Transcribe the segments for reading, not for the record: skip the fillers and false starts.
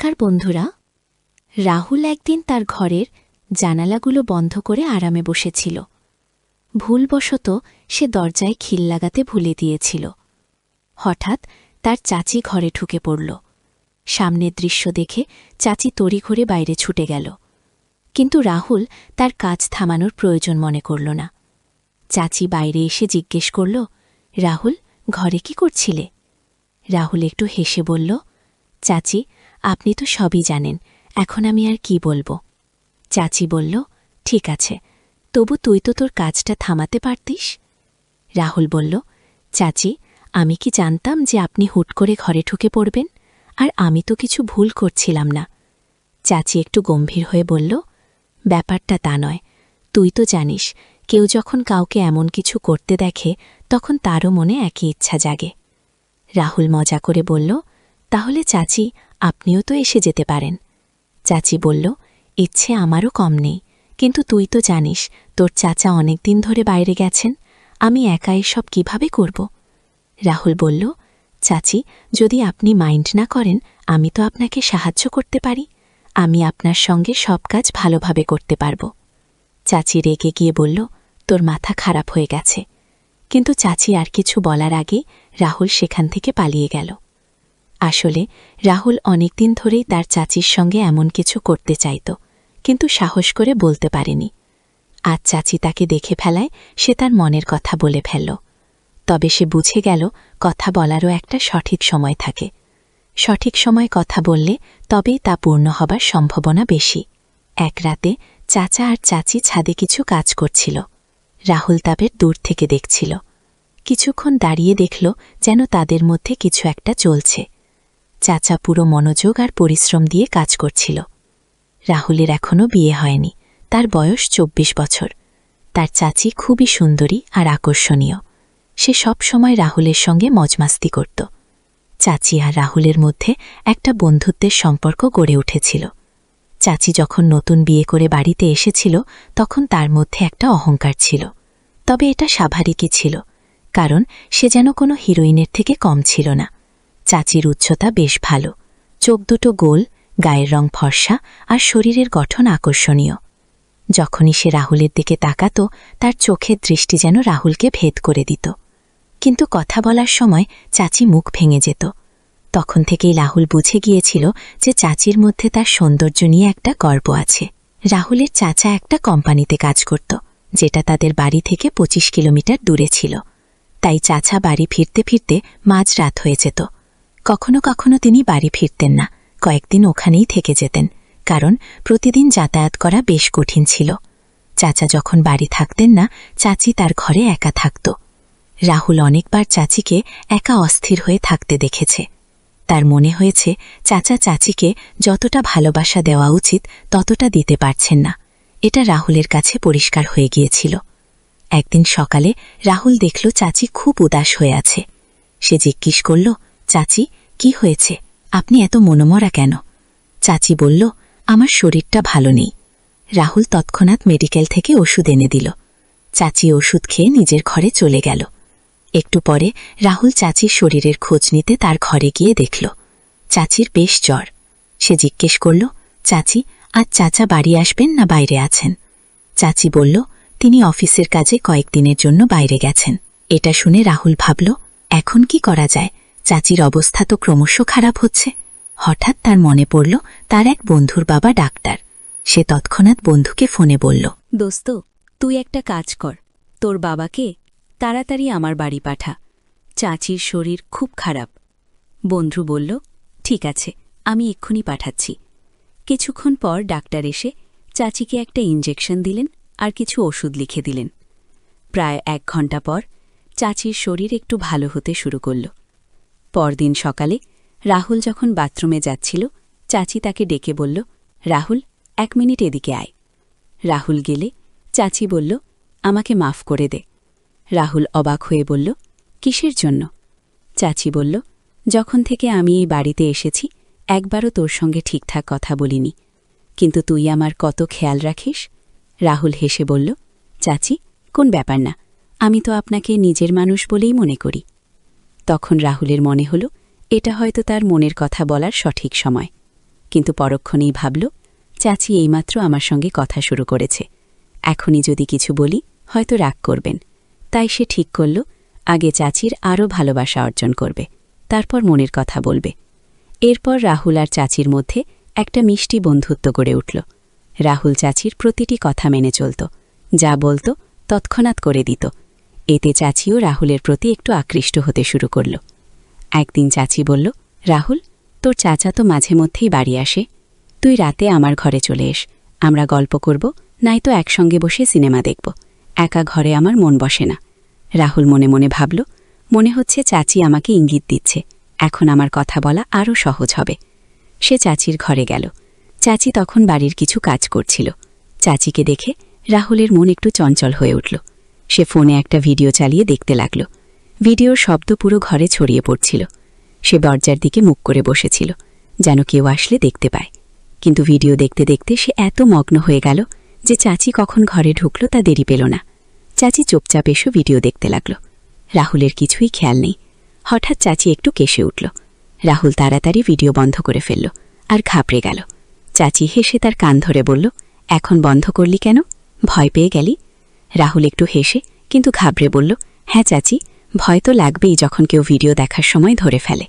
নমস্কার বন্ধুরা। রাহুল একদিন তার ঘরের জানালাগুলো বন্ধ করে আরামে বসেছিল। ভুলবশত সে দরজায় খিল লাগাতে ভুলে দিয়েছিল। হঠাৎ তার চাচি ঘরে ঢুকে পড়ল। সামনের দৃশ্য দেখে চাচি তড়িঘড়ি বাইরে ছুটে গেল, কিন্তু রাহুল তার কাজ থামানোর প্রয়োজন মনে করল না। চাচি বাইরে এসে জিজ্ঞেস করল, রাহুল, ঘরে কি করছিলে? রাহুল একটু হেসে বলল, চাচি, আপনি তো সবই জানেন, এখন আমি আর কি বলবো। চাচি বলল, ঠিক আছে, তবু তুই তো তোর কাজটা থামাতে পারতিস। রাহুল বলল, চাচি, আমি কি জানতাম যে আপনি হুট করে ঘরে ঢুকে পড়বেন? আর আমি তো কিছু ভুল করছিলাম না। চাচি একটু গম্ভীর হয়ে বলল, ব্যাপারটা তা নয়, তুই তো জানিস, কেউ যখন কাউকে এমন কিছু করতে দেখে তখন তারও মনে একই ইচ্ছা জাগে। রাহুল মজা করে বলল, তাহলে চাচি, আপনিও তো এসে যেতে পারেন। চাচি বলল, ইচ্ছে আমারও কম নেই, কিন্তু তুই তো জানিস তোর চাচা অনেক দিন ধরে বাইরে গেছেন, আমি একা এসব কিভাবে করব? রাহুল বলল, চাচি, যদি আপনি মাইন্ড না করেন, আমি তো আপনাকে সাহায্য করতে পারি। আমি আপনার সঙ্গে সব কাজ ভালোভাবে করতে পারব। চাচি রেগে গিয়ে বলল, তোর মাথা খারাপ হয়ে গেছে। কিন্তু চাচি আর কিছু বলার আগে রাহুল সেখান থেকে পালিয়ে গেল। আসলে রাহুল অনেকদিন ধরেই তার চাচির সঙ্গে এমন কিছু করতে চাইত, কিন্তু সাহস করে বলতে পারেনি। আজ চাচি তাকে দেখে ফেলায় সে তার মনের কথা বলে ফেলল। তবে সে বুঝে গেল কথা বলারও একটা সঠিক সময় থাকে। সঠিক সময় কথা বললে তবেই তা পূর্ণ হবার সম্ভাবনা বেশি। এক রাতে চাচা আর চাচি ছাদে কিছু কাজ করছিল। রাহুল তাদের দূর থেকে দেখছিল। কিছুক্ষণ দাঁড়িয়ে দেখল যেন তাদের মধ্যে কিছু একটা চলছে। চাচা পুরো মনোযোগ আর পরিশ্রম দিয়ে কাজ করছিল। রাহুলের এখনও বিয়ে হয়নি, তার বয়স 24 বছর। তার চাচি খুবই সুন্দরী আর আকর্ষণীয়। সে সব সময় রাহুলের সঙ্গে মজমাস্তি করত। চাচি আর রাহুলের মধ্যে একটা বন্ধুত্বের সম্পর্ক গড়ে উঠেছিল। চাচি যখন নতুন বিয়ে করে বাড়িতে এসেছিল তখন তার মধ্যে একটা অহংকার ছিল। তবে এটা স্বাভাবিকই ছিল, কারণ সে যেন কোনো হিরোইনের থেকে কম ছিল না। চাচির উচ্চতা বেশ ভালো, চোখ দুটো গোল, গায়ের রং ফর্সা আর শরীরের গঠন আকর্ষণীয়। যখনই সে রাহুলের দিকে তাকাত তার চোখের দৃষ্টি যেন রাহুলকে ভেদ করে দিত। কিন্তু কথা বলার সময় চাচি মুখ ভেঙে যেত। তখন থেকেই রাহুল বুঝে গিয়েছিল যে চাচির মধ্যে তার সৌন্দর্য নিয়ে একটা গর্ব আছে। রাহুলের চাচা একটা কোম্পানিতে কাজ করত, যেটা তাদের বাড়ি থেকে 25 কিলোমিটার দূরে ছিল। তাই চাচা বাড়ি ফিরতে ফিরতে মাঝরাত হয়ে যেত। কখনো কখনো তিনি বাড়ি ফিরতেন না, কয়েকদিন ওখানেই থেকে যেতেন, কারণ প্রতিদিন যাতায়াত করা বেশ কঠিন ছিল। চাচা যখন বাড়ি থাকতেন না, চাচি তার ঘরে একা থাকত। রাহুল অনেকবার চাচিকে একা অস্থির হয়ে থাকতে দেখেছে। তার মনে হয়েছে চাচা চাচিকে যতটা ভালোবাসা দেওয়া উচিত ততটা দিতে পারছেন না। এটা রাহুলের কাছে পরিষ্কার হয়ে গিয়েছিল। একদিন সকালে রাহুল দেখল চাচি খুব উদাস হয়ে আছে। সে জিজ্ঞেস করল, চাচি, কি হয়েছে? আপনি এত মনমরা কেন? চাচি বলল, আমার শরীরটা ভালো নেই। রাহুল তৎক্ষণাৎ মেডিকেল থেকে ওষুধ এনে দিল। চাচি ওষুধ খেয়ে নিজের ঘরে চলে গেল। একটু পরে রাহুল চাচির শরীরের খোঁজ নিতে তার ঘরে গিয়ে দেখল চাচির বেশ জ্বর। সে জিজ্ঞেস করল, চাচি, আজ চাচা বাড়ি আসবেন না বাইরে আছেন? চাচি বলল, তিনি অফিসের কাজে কয়েকদিনের জন্য বাইরে গেছেন। এটা শুনে রাহুল ভাবল, এখন কি করা যায়? চাচির অবস্থা তো ক্রমশ খারাপ হচ্ছে। হঠাৎ তার মনে পড়ল তার এক বন্ধুর বাবা ডাক্তার। সে তৎক্ষণাৎ বন্ধুকে ফোনে বলল, দোস্ত, তুই একটা কাজ কর, তোর বাবাকে তাড়াতাড়ি আমার বাড়ি পাঠা। চাচির শরীর খুব খারাপ। বন্ধু বলল, ঠিক আছে, আমি এক্ষুনি পাঠাচ্ছি। কিছুক্ষণ পর ডাক্তার এসে চাচিকে একটা ইঞ্জেকশন দিলেন আর কিছু ওষুধ লিখে দিলেন। প্রায় 1 ঘণ্টা পর চাচির শরীর একটু ভালো হতে শুরু করল। পরদিন সকালে রাহুল যখন বাথরুমে যাচ্ছিল, চাচি তাকে ডেকে বলল, রাহুল, 1 মিনিট এদিকে আয়। রাহুল গেলে চাচি বলল, আমাকে মাফ করে দে। রাহুল অবাক হয়ে বলল, কিসের জন্য? চাচি বলল, যখন থেকে আমি এই বাড়িতে এসেছি একবারও তোর সঙ্গে ঠিকঠাক কথা বলিনি, কিন্তু তুই আমার কত খেয়াল রাখিস। রাহুল হেসে বলল, চাচি, কোন ব্যাপার না, আমি তো আপনাকে নিজের মানুষ বলেই মনে করি। তখন রাহুলের মনে হল এটা হয়তো তার মনের কথা বলার সঠিক সময়। কিন্তু পরক্ষণেই ভাবল, চাচি এইমাত্র আমার সঙ্গে কথা শুরু করেছে, এখনই যদি কিছু বলি হয়তো রাগ করবেন। তাই সে ঠিক করল আগে চাচির আরও ভালোবাসা অর্জন করবে, তারপর মনের কথা বলবে। এরপর রাহুল আর চাচির মধ্যে একটা মিষ্টি বন্ধুত্ব গড়ে উঠল। রাহুল চাচির প্রতিটি কথা মেনে চলত, যা বলত তৎক্ষণাৎ করে দিত। এতে চাচিও রাহুলের প্রতি একটু আকৃষ্ট হতে শুরু করল। একদিন চাচি বলল, রাহুল, তোর চাচা তো মাঝে মধ্যেই বাড়ি আসে, তুই রাতে আমার ঘরে চলে এস, আমরা গল্প করব, নয়তো একসঙ্গে বসে সিনেমা দেখব। একা ঘরে আমার মন বসে না। রাহুল মনে মনে ভাবল, মনে হচ্ছে চাচি আমাকে ইঙ্গিত দিচ্ছে, এখন আমার কথা বলা আরও সহজ হবে। সে চাচির ঘরে গেল। চাচি তখন বাড়ির কিছু কাজ করছিল। চাচিকে দেখে রাহুলের মন একটু চঞ্চল হয়ে উঠল। সে ফোনে একটা ভিডিও চালিয়ে দেখতে লাগল। ভিডিওর শব্দ পুরো ঘরে ছড়িয়ে পড়ছিল। সে দরজার দিকে মুখ করে বসেছিল, যেন কেউ আসলে দেখতে পায়। কিন্তু ভিডিও দেখতে দেখতে সে এত মগ্ন হয়ে গেল যে চাচি কখন ঘরে ঢুকল তা দেরি পেল না। চাচি চুপচাপ এসে ভিডিও দেখতে লাগল। রাহুলের কিছুই খেয়াল নেই। হঠাৎ চাচি একটু কেসে উঠল। রাহুল তাড়াতাড়ি ভিডিও বন্ধ করে ফেলল আর ঘাবড়ে গেল। চাচি হেসে তার কান ধরে বলল, এখন বন্ধ করলি কেন? ভয় পেয়ে গেলি? রাহুল একটু হেসে কিন্তু ঘাবড়ে বলল, হ্যাঁ চাচি, ভয় তো লাগবেই যখন কেউ ভিডিও দেখার সময় ধরে ফেলে।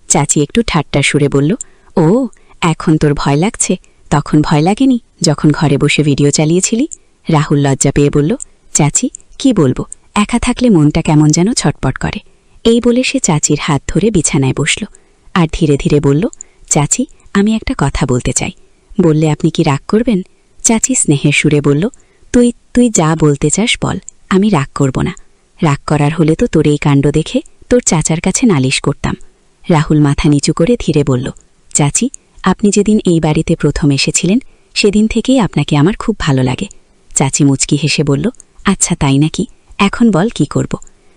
চাচি একটু ঠাট্টার সুরে বলল, ও, এখন তোর ভয় লাগছে, তখন ভয় লাগেনি যখন ঘরে বসে ভিডিও চালিয়েছিলি? রাহুল লজ্জা পেয়ে বলল, চাচি, কি বলবো, একা থাকলে মনটা কেমন যেন ছটপট করে। এই বলে সে চাচির হাত ধরে বিছানায় বসল আর ধীরে ধীরে বলল, চাচি, আমি একটা কথা বলতে চাই, বললে আপনি কি রাগ করবেন? চাচি স্নেহের সুরে বলল, তুই যা বলতে চাস বল, আমি রাগ করব না। রাগ করার হলে তো তোর এই কাণ্ড দেখে তোর চাচার কাছে নালিশ করতাম। রাহুল মাথা নিচু করে ধীরে বলল, চাচি, আপনি যেদিন এই বাড়িতে প্রথম এসেছিলেন সেদিন থেকেই আপনাকে আমার খুব ভালো লাগে। চাচি মুচকি হেসে বলল, আচ্ছা তাই নাকি, এখন বল কি করব?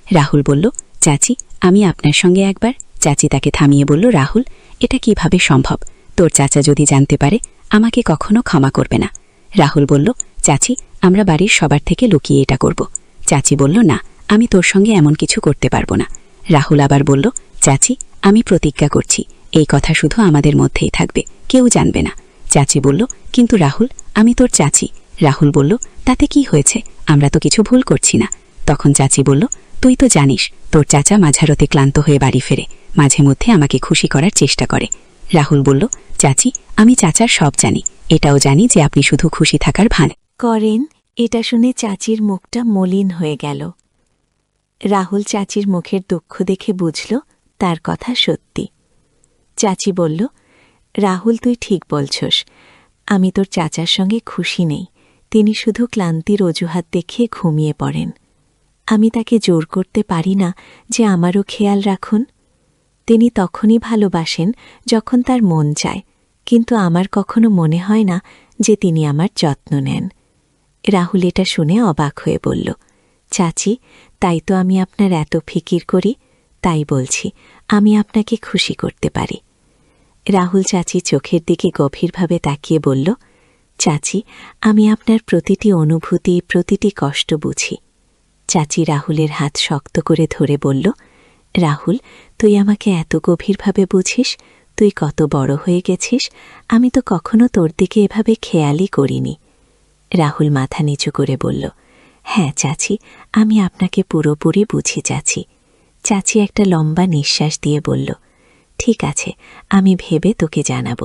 রাহুল বলল, চাচি, আমি আপনার সঙ্গে একবার। চাচি তাকে থামিয়ে বলল, রাহুল, এটা কিভাবে সম্ভব? তোর চাচা যদি জানতে পারে আমাকে কখনো ক্ষমা করবে না। রাহুল বলল, চাচি, আমরা বাড়ির সবার থেকে লুকিয়ে এটা করব। চাচি বলল, না, আমি তোর সঙ্গে এমন কিছু করতে পারবো না। রাহুল আবার বলল, চাচি, আমি প্রতিজ্ঞা করছি এই কথা শুধু আমাদের মধ্যেই থাকবে, কেউ জানবে না। চাচি বলল, কিন্তু রাহুল, আমি তোর চাচি। রাহুল বলল, তাতে কি হয়েছে, আমরা তো কিছু ভুল করছি না। তখন চাচি বলল, তুই তো জানিস তোর চাচা মাঝারতে ক্লান্ত হয়ে বাড়ি ফেরে, মাঝে মধ্যে আমাকে খুশি করার চেষ্টা করে। রাহুল বলল, চাচি, আমি চাচার সব জানি, এটাও জানি যে আপনি শুধু খুশি থাকার ভান করেন। এটা শুনে চাচির মুখটা মলিন হয়ে গেল। রাহুল চাচির মুখের দুঃখ দেখে বুঝল তার কথা সত্যি। চাচি বলল, রাহুল, তুই ঠিক বলছস, আমি তোর চাচার সঙ্গে খুশি নেই, তিনি শুধু ক্লান্তির অজুহাত দেখিয়ে ঘুমিয়ে পড়েন। আমি তাকে জোর করতে পারি না যে আমারও খেয়াল রাখুন। তিনি তখনই ভালোবাসেন যখন তার মন চায়, কিন্তু আমার কখনো মনে হয় না যে তিনি আমার যত্ন নেন। রাহুল এটা শুনে অবাক হয়ে বলল, চাচি, তাই তো আমি আপনার এত ফিকির করি, তাই বলছি আমি আপনাকে খুশি করতে পারি। রাহুল চাচি চোখের দিকে গভীরভাবে তাকিয়ে বলল, চাচি, আমি আপনার প্রতিটি অনুভূতি, প্রতিটি কষ্ট বুঝি। চাচি রাহুলের হাত শক্ত করে ধরে বলল, রাহুল, তুই আমাকে এত গভীরভাবে বুঝিস, তুই কত বড় হয়ে গেছিস, আমি তো কখনো তোর দিকে এভাবে খেয়ালই করিনি। রাহুল মাথা নিচু করে বলল, হ্যাঁ চাচি, আমি আপনাকে পুরোপুরি বুঝি চাচি। চাচি একটা লম্বা নিঃশ্বাস দিয়ে বলল, ঠিক আছে, আমি ভেবে তোকে জানাব।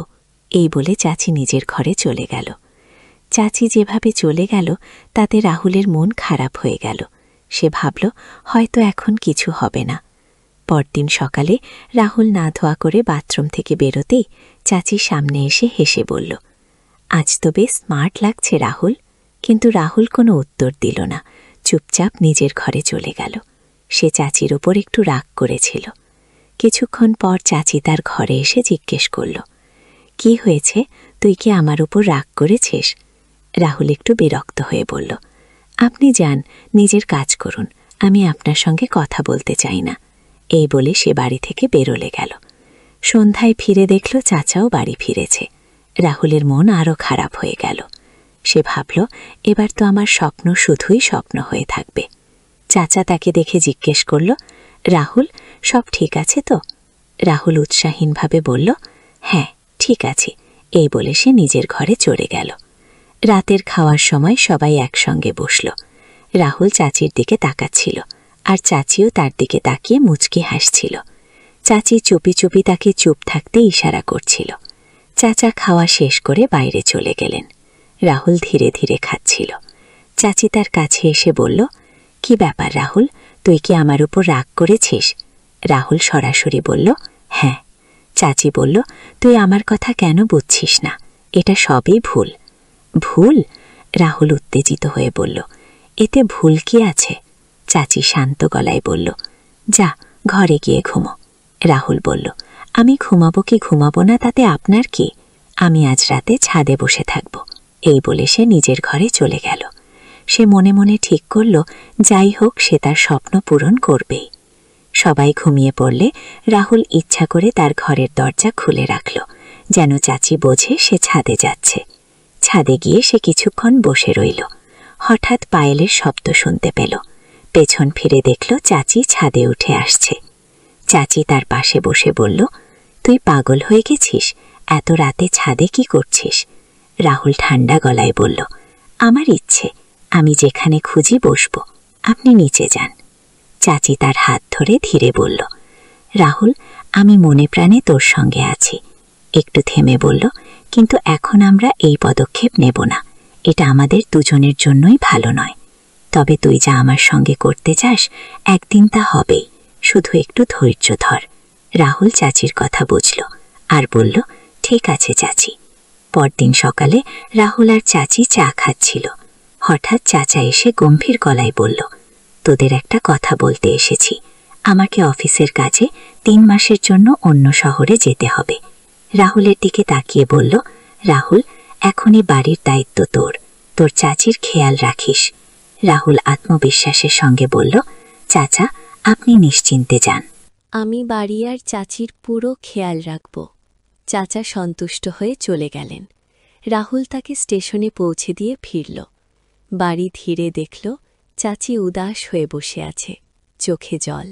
এই বলে চাচি নিজের ঘরে চলে গেল। চাচি যেভাবে চলে গেল তাতে রাহুলের মন খারাপ হয়ে গেল। সে ভাবল হয়তো এখন কিছু হবে না। পরদিন সকালে রাহুল না ধোয়া করে বাথরুম থেকে বেরোতেই চাচির সামনে এসে হেসে বলল, আজ তো বেশ স্মার্ট লাগছে রাহুল। কিন্তু রাহুল কোনো উত্তর দিল না, চুপচাপ নিজের ঘরে চলে গেল। সে চাচির ওপর একটু রাগ করেছিল। কিছুক্ষণ পর চাচি তার ঘরে এসে জিজ্ঞেস করল, কি হয়েছে, তুই কি আমার উপর রাগ করেছিস? রাহুল একটু বিরক্ত হয়ে বলল, আপনি যান, নিজের কাজ করুন, আমি আপনার সঙ্গে কথা বলতে চাই না। এই বলে সে বাড়ি থেকে বেরোলে গেল। সন্ধ্যায় ফিরে দেখল চাচাও বাড়ি ফিরেছে। রাহুলের মন আরও খারাপ হয়ে গেল। সে ভাবল, এবার তো আমার স্বপ্ন শুধুই স্বপ্ন হয়ে থাকবে। চাচা তাকে দেখে জিজ্ঞেস করল, রাহুল, সব ঠিক আছে তো? রাহুল উৎসাহীনভাবে বলল, হ্যাঁ ঠিক আছে, এই বলে সে নিজের ঘরে চলে গেল। রাতের খাওয়ার সময় সবাই একসঙ্গে বসল। রাহুল চাচির দিকে তাকাচ্ছিল, আর চাচিও তার দিকে তাকিয়ে মুচকি হাসছিল। চাচি চুপি চুপি তাকে চুপ থাকতে ইশারা করছিল। চাচা খাওয়া শেষ করে বাইরে চলে গেলেন। রাহুল ধীরে ধীরে খাচ্ছিল। চাচি তার কাছে এসে বলল, কি ব্যাপার রাহুল, তুই কি আমার উপর রাগ করেছিস? রাহুল সরাসরি বলল, হ্যাঁ। চাচি বলল, তুই আমার কথা কেন বুঝছিস না? এটা সবই ভুল। ভুল? রাহুল উত্তেজিত হয়ে বলল, এতে ভুল কি আছে? চাচি শান্ত গলায় বলল, যা ঘরে গিয়ে ঘুমো। রাহুল বলল, আমি ঘুমাবো কি ঘুমাবো না তাতে আপনার কি? আমি আজ রাতে ছাদে বসে থাকব। এই বলে সে নিজের ঘরে চলে গেল। সে মনে মনে ঠিক করল, যাই হোক সে তার স্বপ্ন পূরণ করবেই। সবাই ঘুমিয়ে পড়লে রাহুল ইচ্ছা করে তার ঘরের দরজা খুলে রাখল, যেন চাচি বোঝে সে ছাদে যাচ্ছে। ছাদে গিয়ে সে কিছুক্ষণ বসে রইল। হঠাৎ পায়েলের শব্দ শুনতে পেল। পেছন ফিরে দেখল চাচি ছাদে উঠে আসছে। চাচি তার পাশে বসে বলল, তুই পাগল হয়ে গেছিস? এত রাতে ছাদে কি করছিস? রাহুল ঠান্ডা গলায় বলল, আমার ইচ্ছে, আমি যেখানে খুঁজি বসব, আপনি নিচে যান। চাচি তার হাত ধরে ধীরে বলল, রাহুল, আমি মনে প্রাণে তোর সঙ্গে আছি। একটু থেমে বলল, কিন্তু এখন আমরা এই পদক্ষেপ নেব না। এটা আমাদের দুজনের জন্যই ভালো নয়। তবে তুই যা আমার সঙ্গে করতে চাস একদিন তা হবেই, শুধু একটু ধৈর্য ধর। রাহুল চাচির কথা বুঝল আর বলল, ঠিক আছে চাচি। পরদিন সকালে রাহুল আর চাচি চা খাচ্ছিল। হঠাৎ চাচা এসে গম্ভীর গলায় বলল, তোদের একটা কথা বলতে এসেছি। আমাকে অফিসের কাজে 3 মাসের জন্য অন্য শহরে যেতে হবে। রাহুলের দিকে তাকিয়ে বলল, রাহুল, এখনই বাড়ির দায়িত্ব তোর, তোর চাচির খেয়াল রাখিস। রাহুল আত্মবিশ্বাসের সঙ্গে বলল, চাচা, আপনি নিশ্চিন্তে যান। আমি বাড়ি আর চাচির পুরো খেয়াল রাখব। চাচা সন্তুষ্ট হয়ে চলে গেলেন। রাহুল তাকে স্টেশনে পৌঁছে দিয়ে ফিরল। বাড়ি ধীরে দেখল চাচি উদাস হয়ে বসে আছে, চোখে জল।